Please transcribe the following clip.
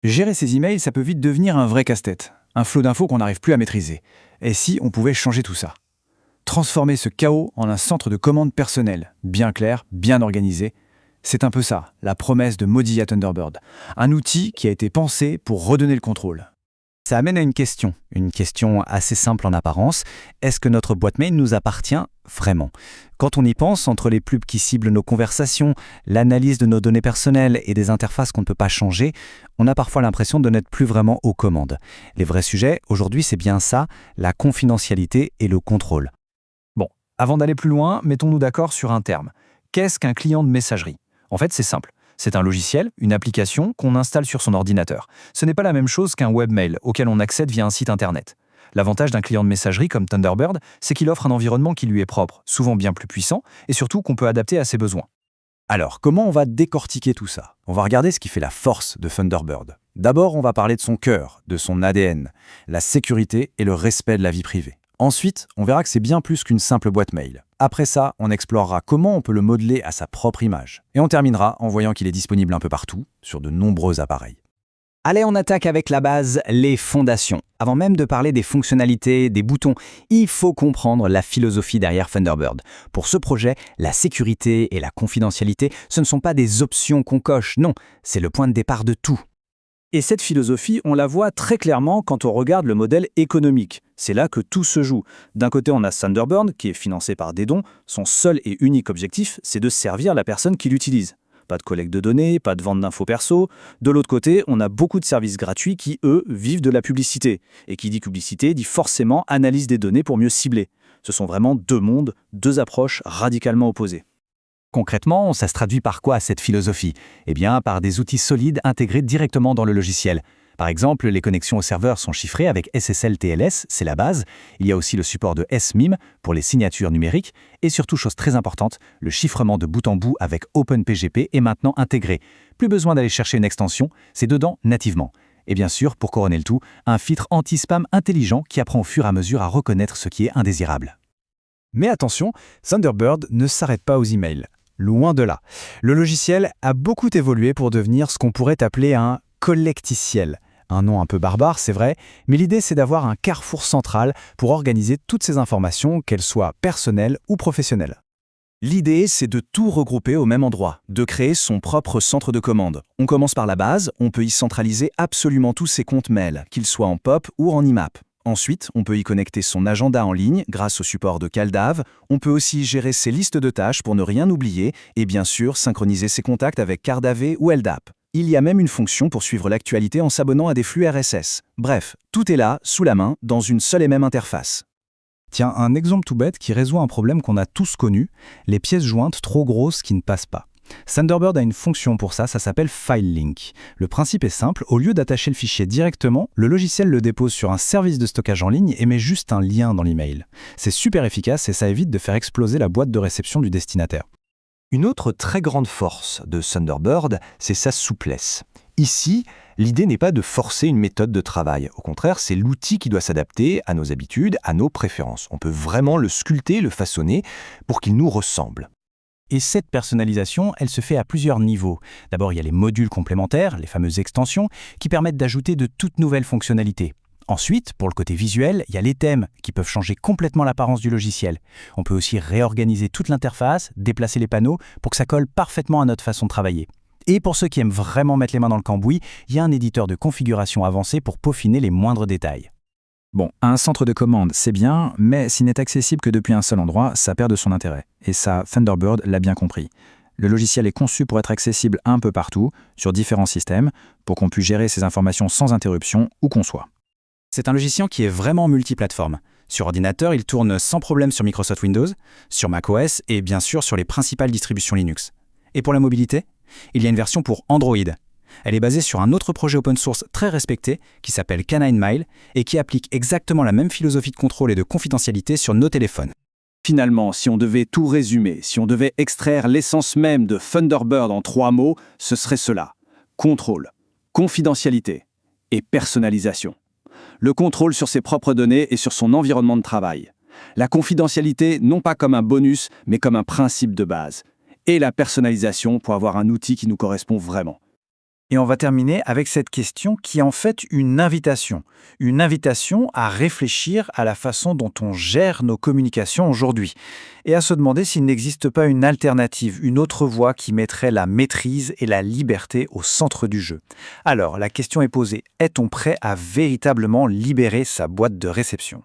Gérer ces emails, ça peut vite devenir un vrai casse-tête. Un flot d'infos qu'on n'arrive plus à maîtriser. Et si on pouvait changer tout ça? Transformer ce chaos en un centre de commande personnel, bien clair, bien organisé. C'est un peu ça, la promesse de Mozilla Thunderbird. Un outil qui a été pensé pour redonner le contrôle. Ça amène à une question assez simple en apparence. Est-ce que notre boîte mail nous appartient vraiment? Quand on y pense, entre les pubs qui ciblent nos conversations, l'analyse de nos données personnelles et des interfaces qu'on ne peut pas changer, on a parfois l'impression de n'être plus vraiment aux commandes. Les vrais sujets, aujourd'hui, c'est bien ça, la confidentialité et le contrôle. Bon, avant d'aller plus loin, mettons-nous d'accord sur un terme. Qu'est-ce qu'un client de messagerie? En fait, c'est simple. C'est un logiciel, une application qu'on installe sur son ordinateur. Ce n'est pas la même chose qu'un webmail auquel on accède via un site internet. L'avantage d'un client de messagerie comme Thunderbird, c'est qu'il offre un environnement qui lui est propre, souvent bien plus puissant, et surtout qu'on peut adapter à ses besoins. Alors, comment on va décortiquer tout ça? On va regarder ce qui fait la force de Thunderbird. D'abord, on va parler de son cœur, de son ADN, la sécurité et le respect de la vie privée. Ensuite, on verra que c'est bien plus qu'une simple boîte mail. Après ça, on explorera comment on peut le modeler à sa propre image. Et on terminera en voyant qu'il est disponible un peu partout, sur de nombreux appareils. Allez, on attaque avec la base, les fondations. Avant même de parler des fonctionnalités, des boutons, il faut comprendre la philosophie derrière Thunderbird. Pour ce projet, la sécurité et la confidentialité, ce ne sont pas des options qu'on coche, non, c'est le point de départ de tout. Et cette philosophie, on la voit très clairement quand on regarde le modèle économique. C'est là que tout se joue. D'un côté, on a Thunderbird, qui est financé par des dons. Son seul et unique objectif, c'est de servir la personne qui l'utilise. Pas de collecte de données, pas de vente d'infos perso. De l'autre côté, on a beaucoup de services gratuits qui, eux, vivent de la publicité. Et qui dit publicité, dit forcément analyse des données pour mieux cibler. Ce sont vraiment deux mondes, deux approches radicalement opposées. Concrètement, ça se traduit par quoi cette philosophie? Eh bien, par des outils solides intégrés directement dans le logiciel. Par exemple, les connexions au serveur sont chiffrées avec SSL-TLS, c'est la base. Il y a aussi le support de SMIM pour les signatures numériques. Et surtout, chose très importante, le chiffrement de bout en bout avec OpenPGP est maintenant intégré. Plus besoin d'aller chercher une extension, c'est dedans nativement. Et bien sûr, pour couronner le tout, un filtre anti-spam intelligent qui apprend au fur et à mesure à reconnaître ce qui est indésirable. Mais attention, Thunderbird ne s'arrête pas aux emails. Loin de là. Le logiciel a beaucoup évolué pour devenir ce qu'on pourrait appeler un collecticiel. Un nom un peu barbare, c'est vrai, mais l'idée c'est d'avoir un carrefour central pour organiser toutes ces informations, qu'elles soient personnelles ou professionnelles. L'idée, c'est de tout regrouper au même endroit, de créer son propre centre de commande. On commence par la base, on peut y centraliser absolument tous ses comptes mail, qu'ils soient en POP ou en IMAP. Ensuite, on peut y connecter son agenda en ligne grâce au support de CalDAV. On peut aussi gérer ses listes de tâches pour ne rien oublier et bien sûr synchroniser ses contacts avec CardAV ou LDAP. Il y a même une fonction pour suivre l'actualité en s'abonnant à des flux RSS. Bref, tout est là, sous la main, dans une seule et même interface. Tiens, un exemple tout bête qui résout un problème qu'on a tous connu, les pièces jointes trop grosses qui ne passent pas. Thunderbird a une fonction pour ça, ça s'appelle File Link. Le principe est simple, au lieu d'attacher le fichier directement, le logiciel le dépose sur un service de stockage en ligne et met juste un lien dans l'email. C'est super efficace et ça évite de faire exploser la boîte de réception du destinataire. Une autre très grande force de Thunderbird, c'est sa souplesse. Ici, l'idée n'est pas de forcer une méthode de travail. Au contraire, c'est l'outil qui doit s'adapter à nos habitudes, à nos préférences. On peut vraiment le sculpter, le façonner pour qu'il nous ressemble. Et cette personnalisation, elle se fait à plusieurs niveaux. D'abord, il y a les modules complémentaires, les fameuses extensions, qui permettent d'ajouter de toutes nouvelles fonctionnalités. Ensuite, pour le côté visuel, il y a les thèmes qui peuvent changer complètement l'apparence du logiciel. On peut aussi réorganiser toute l'interface, déplacer les panneaux pour que ça colle parfaitement à notre façon de travailler. Et pour ceux qui aiment vraiment mettre les mains dans le cambouis, il y a un éditeur de configuration avancé pour peaufiner les moindres détails. Bon, un centre de commande, c'est bien, mais s'il n'est accessible que depuis un seul endroit, ça perd de son intérêt. Et ça, Thunderbird l'a bien compris. Le logiciel est conçu pour être accessible un peu partout, sur différents systèmes, pour qu'on puisse gérer ces informations sans interruption, où qu'on soit. C'est un logiciel qui est vraiment multiplateforme. Sur ordinateur, il tourne sans problème sur Microsoft Windows, sur macOS et bien sûr sur les principales distributions Linux. Et pour la mobilité, il y a une version pour Android. Elle est basée sur un autre projet open source très respecté qui s'appelle K9Mile et qui applique exactement la même philosophie de contrôle et de confidentialité sur nos téléphones. Finalement, si on devait tout résumer, si on devait extraire l'essence même de Thunderbird en 3 mots, ce serait cela. Contrôle, confidentialité et personnalisation. Le contrôle sur ses propres données et sur son environnement de travail. La confidentialité non pas comme un bonus, mais comme un principe de base. Et la personnalisation pour avoir un outil qui nous correspond vraiment. Et on va terminer avec cette question qui est en fait une invitation. Une invitation à réfléchir à la façon dont on gère nos communications aujourd'hui. Et à se demander s'il n'existe pas une alternative, une autre voie qui mettrait la maîtrise et la liberté au centre du jeu. Alors, la question est posée, est-on prêt à véritablement libérer sa boîte de réception ?